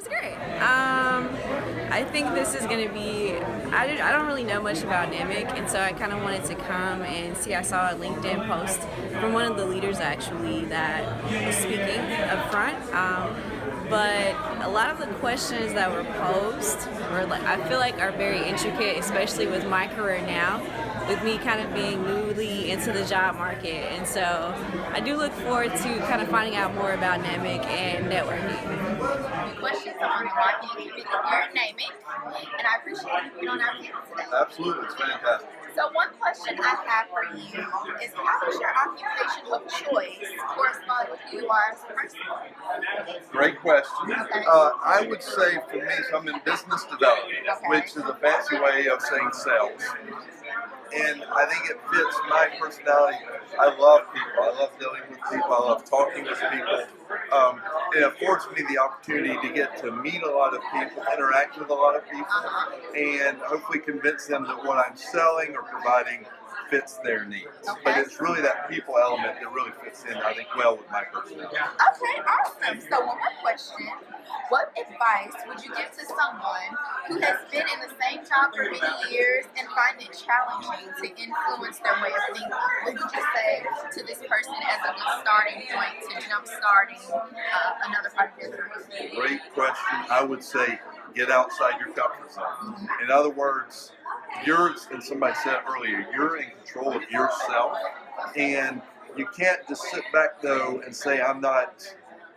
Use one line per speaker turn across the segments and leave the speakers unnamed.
was great. I think this is going to be, I don't really know much about NAMIC, and so I kind of wanted to come and see. I saw a LinkedIn post from one of the leaders actually that was speaking up front. But a lot of the questions that were posed were I feel like are very intricate, especially with my career now, with me kind of being newly into the job market. And so I do look forward to kind of finding out more about NAMIC and networking.
Questions on the marketing committee here at NAMIC, and I appreciate you being on our panel today.
Absolutely, it's fantastic.
So one question I have for you is, how does your occupation of choice correspond with who you are as a person?
Great question.
Okay.
I would say for me, so I'm in business development, which is a fancy way of saying sales. And I think it fits my personality. I love people. I love dealing with people. I love talking with people. It affords me the opportunity to get to meet a lot of people, interact with a lot of people, and hopefully convince them that what I'm selling or providing fits their needs.
Okay.
But it's really that people element that really fits in, I think, well with my personality.
Okay, awesome. So one more question. What advice would you give to someone who has been in the same job for many years and find it challenging to influence their way of thinking? What would you say to this person as a good starting point to jump-starting another part of their career?
Great question. I would say get outside your comfort zone. In other words, and somebody said earlier, you're in control of yourself, and you can't just sit back though and say, I'm not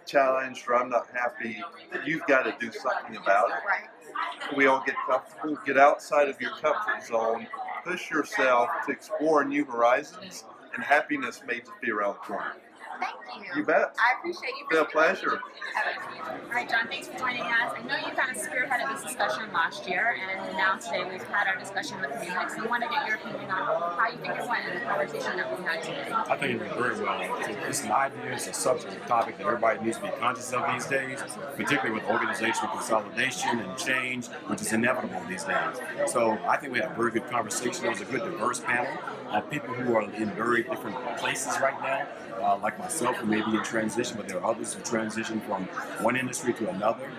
challenged or I'm not happy. You've got to do something about it.
Right.
We all get comfortable. Get outside of your comfort zone. Push yourself to explore new horizons, and happiness may just be around the corner.
Thank you.
You bet.
I appreciate you.
It's been a pleasure.
All right, John, thanks for joining us. I know you kind of spearheaded this discussion last year, and now today we've had our discussion with NAMIC, so I want to get your opinion on how you think it went in the conversation that we had today.
I think it went very well. It's an idea, it's a subject, a topic that everybody needs to be conscious of these days, particularly with organizational consolidation and change, which is inevitable these days. So I think we had a very good conversation. It was a good, diverse panel of people who are in very different places right now. Like myself, who may be in transition, but there are others who transition from one industry to another.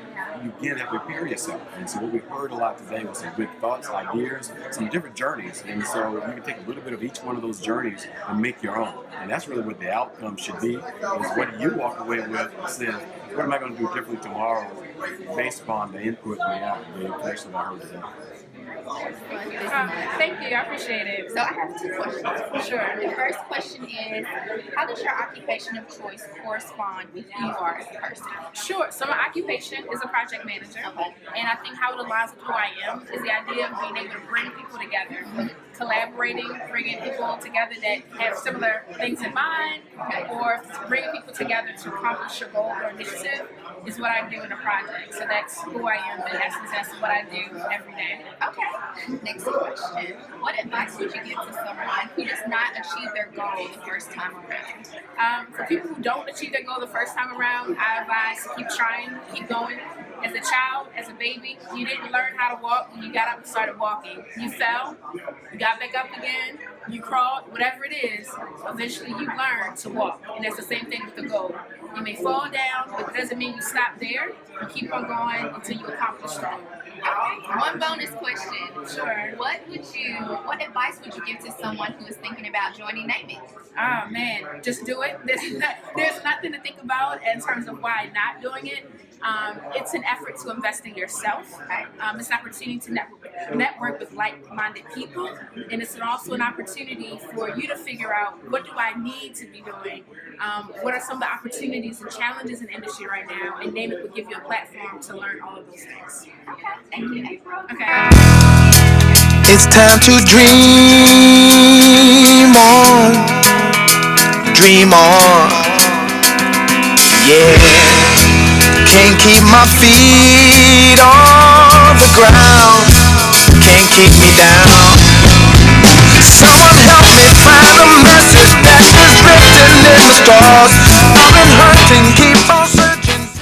You again have to prepare yourself. And so what we heard a lot today was some good thoughts, ideas, some different journeys. And so you can take a little bit of each one of those journeys and make your own. And that's really what the outcome should be, is what do you walk away with and say, what am I going to do differently tomorrow based upon the input we have, the information that I heard today.
Thank you, I appreciate it.
So I have two questions.
Sure.
The first question is, how does your occupation of choice correspond with who you are as a person?
Sure. So my occupation is a project manager, and I think how it aligns with who I am is the idea of being able to bring people together, collaborating, bringing people together that have similar things in mind, or bringing people together to accomplish a goal or initiative is what I do in a project. So that's who I am, in essence, that's what I do every day.
Okay. Next question. What advice would you give to someone who does not achieve their goal the first time around?
For people who don't achieve their goal the first time around, I advise to keep trying, keep going. As a child, as a baby, you didn't learn how to walk when you got up and started walking. You fell, you got back up again, you crawled, whatever it is, eventually you learn to walk. And that's the same thing with the goal. You may fall down, but it doesn't mean you stop there. You keep on going until you accomplish the goal.
One bonus question.
Sure.
What advice would you give to someone who is thinking about joining NAMIC?
Oh man, just do it. There's nothing to think about in terms of why not doing it. It's an effort to invest in yourself. It's an opportunity to network with like-minded people, and it's also an opportunity for you to figure out, what do I need to be doing? What are some of the opportunities and challenges in the industry right now? And NAMIC will give you a platform to learn all of those things.
Okay, thank you, April.
Okay.
It's time to dream on, dream on, yeah. Can't keep my feet on the ground, can't keep me down. Someone help me find a message that is written in the stars. I've been hurting, keep on